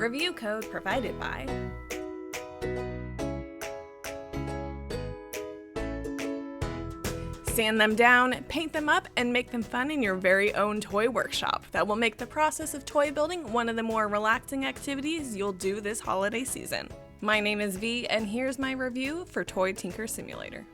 Review code provided by Sand them down, paint them up, and make them fun in your very own toy workshop. That will make the process of toy building one of the more relaxing activities you'll do this holiday season. My name is V, and here's my review for Toy Tinker Simulator.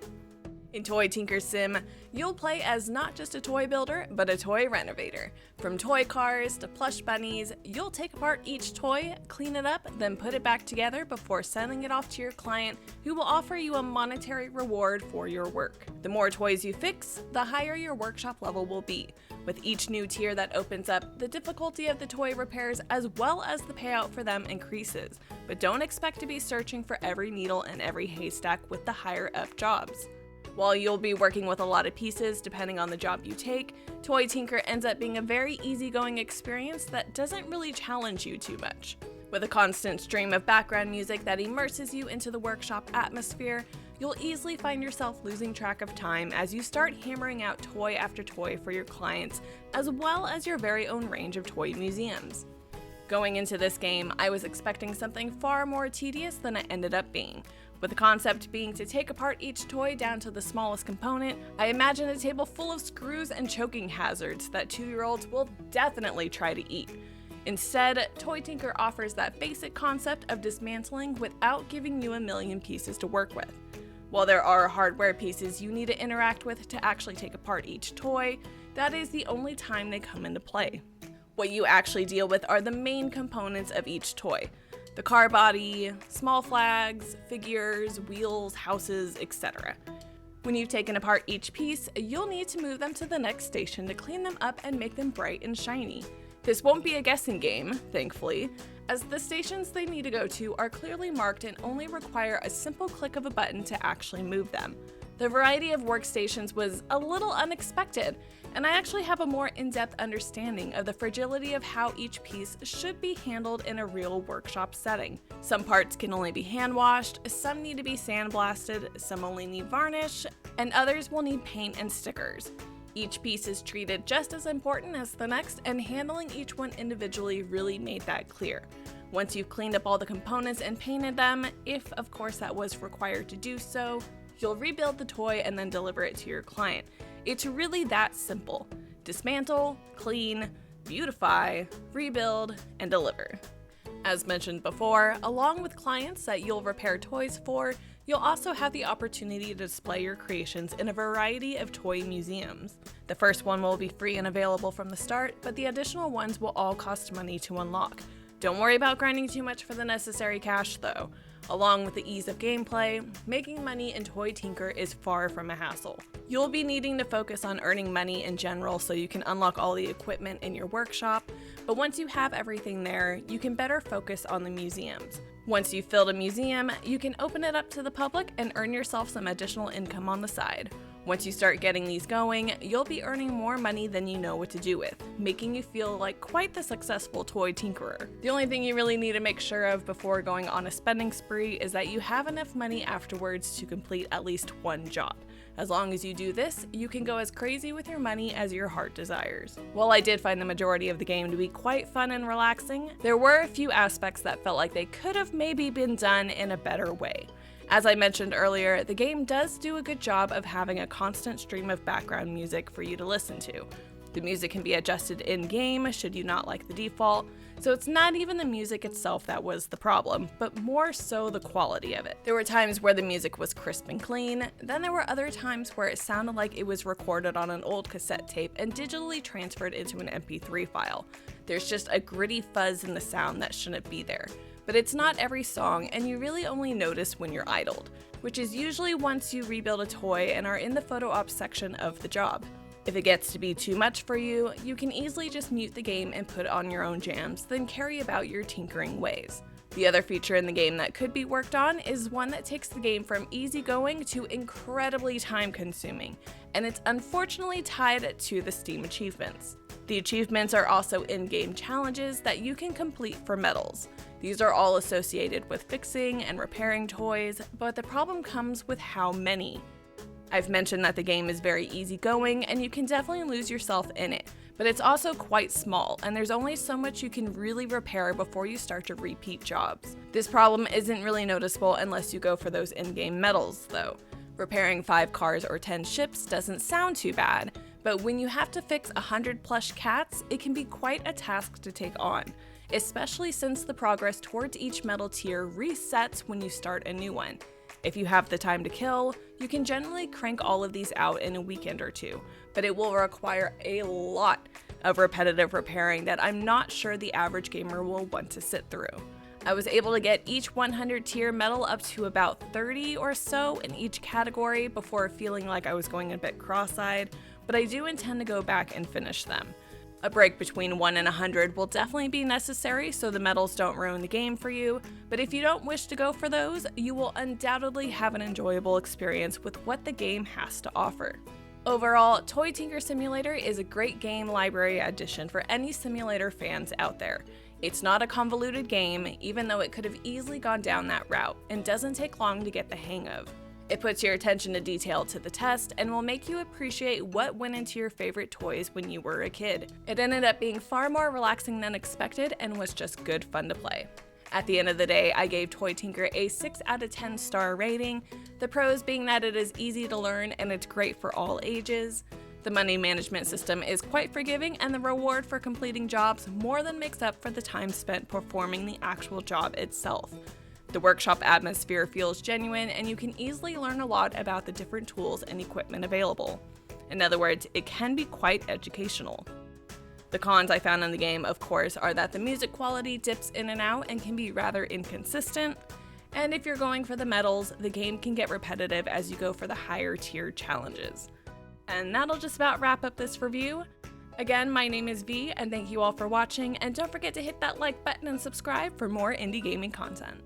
In Toy Tinker Sim, you'll play as not just a toy builder, but a toy renovator. From toy cars to plush bunnies, you'll take apart each toy, clean it up, then put it back together before sending it off to your client, who will offer you a monetary reward for your work. The more toys you fix, the higher your workshop level will be. With each new tier that opens up, the difficulty of the toy repairs as well as the payout for them increases. But don't expect to be searching for every needle in every haystack with the higher up jobs. While you'll be working with a lot of pieces depending on the job you take, Toy Tinker ends up being a very easygoing experience that doesn't really challenge you too much. With a constant stream of background music that immerses you into the workshop atmosphere, you'll easily find yourself losing track of time as you start hammering out toy after toy for your clients, as well as your very own range of toy museums. Going into this game, I was expecting something far more tedious than it ended up being. With the concept being to take apart each toy down to the smallest component, I imagine a table full of screws and choking hazards that 2-year-olds will definitely try to eat. Instead, Toy Tinker offers that basic concept of dismantling without giving you a million pieces to work with. While there are hardware pieces you need to interact with to actually take apart each toy, that is the only time they come into play. What you actually deal with are the main components of each toy. The car body, small flags, figures, wheels, houses, etc. When you've taken apart each piece, you'll need to move them to the next station to clean them up and make them bright and shiny. This won't be a guessing game, thankfully, as the stations they need to go to are clearly marked and only require a simple click of a button to actually move them. The variety of workstations was a little unexpected, and I actually have a more in-depth understanding of the fragility of how each piece should be handled in a real workshop setting. Some parts can only be hand-washed, some need to be sandblasted, some only need varnish, and others will need paint and stickers. Each piece is treated just as important as the next, and handling each one individually really made that clear. Once you've cleaned up all the components and painted them, if of course that was required to do so, you'll rebuild the toy and then deliver it to your client. It's really that simple. Dismantle, clean, beautify, rebuild, and deliver. As mentioned before, along with clients that you'll repair toys for, you'll also have the opportunity to display your creations in a variety of toy museums. The first one will be free and available from the start, but the additional ones will all cost money to unlock. Don't worry about grinding too much for the necessary cash though. Along with the ease of gameplay, making money in Toy Tinker is far from a hassle. You'll be needing to focus on earning money in general so you can unlock all the equipment in your workshop, but once you have everything there, you can better focus on the museums. Once you've filled a museum, you can open it up to the public and earn yourself some additional income on the side. Once you start getting these going, you'll be earning more money than you know what to do with, making you feel like quite the successful toy tinkerer. The only thing you really need to make sure of before going on a spending spree is that you have enough money afterwards to complete at least one job. As long as you do this, you can go as crazy with your money as your heart desires. While I did find the majority of the game to be quite fun and relaxing, there were a few aspects that felt like they could have maybe been done in a better way. As I mentioned earlier, the game does do a good job of having a constant stream of background music for you to listen to. The music can be adjusted in-game should you not like the default, so it's not even the music itself that was the problem, but more so the quality of it. There were times where the music was crisp and clean, then there were other times where it sounded like it was recorded on an old cassette tape and digitally transferred into an MP3 file. There's just a gritty fuzz in the sound that shouldn't be there. But it's not every song, and you really only notice when you're idled, which is usually once you rebuild a toy and are in the photo op section of the job. If it gets to be too much for you, you can easily just mute the game and put on your own jams, then carry about your tinkering ways. The other feature in the game that could be worked on is one that takes the game from easygoing to incredibly time-consuming, and it's unfortunately tied to the Steam achievements. The achievements are also in-game challenges that you can complete for medals. These are all associated with fixing and repairing toys, but the problem comes with how many. I've mentioned that the game is very easygoing and you can definitely lose yourself in it, but it's also quite small and there's only so much you can really repair before you start to repeat jobs. This problem isn't really noticeable unless you go for those in-game medals though. Repairing 5 cars or 10 ships doesn't sound too bad, but when you have to fix 100 plush cats, it can be quite a task to take on, especially since the progress towards each medal tier resets when you start a new one. If you have the time to kill, you can generally crank all of these out in a weekend or two, but it will require a lot of repetitive repairing that I'm not sure the average gamer will want to sit through. I was able to get each 100 tier medal up to about 30 or so in each category before feeling like I was going a bit cross-eyed, but I do intend to go back and finish them. A break between 1 and 100 will definitely be necessary so the medals don't ruin the game for you, but if you don't wish to go for those, you will undoubtedly have an enjoyable experience with what the game has to offer. Overall, Toy Tinker Simulator is a great game library addition for any simulator fans out there. It's not a convoluted game, even though it could have easily gone down that route, and doesn't take long to get the hang of. It puts your attention to detail to the test and will make you appreciate what went into your favorite toys when you were a kid. It ended up being far more relaxing than expected and was just good fun to play. At the end of the day, I gave Toy Tinker a 6 out of 10 star rating, the pros being that it is easy to learn and it's great for all ages. The money management system is quite forgiving and the reward for completing jobs more than makes up for the time spent performing the actual job itself. The workshop atmosphere feels genuine and you can easily learn a lot about the different tools and equipment available. In other words, it can be quite educational. The cons I found in the game, of course, are that the music quality dips in and out and can be rather inconsistent, and if you're going for the medals, the game can get repetitive as you go for the higher tier challenges. And that'll just about wrap up this review. Again, my name is V, and thank you all for watching, and don't forget to hit that like button and subscribe for more indie gaming content.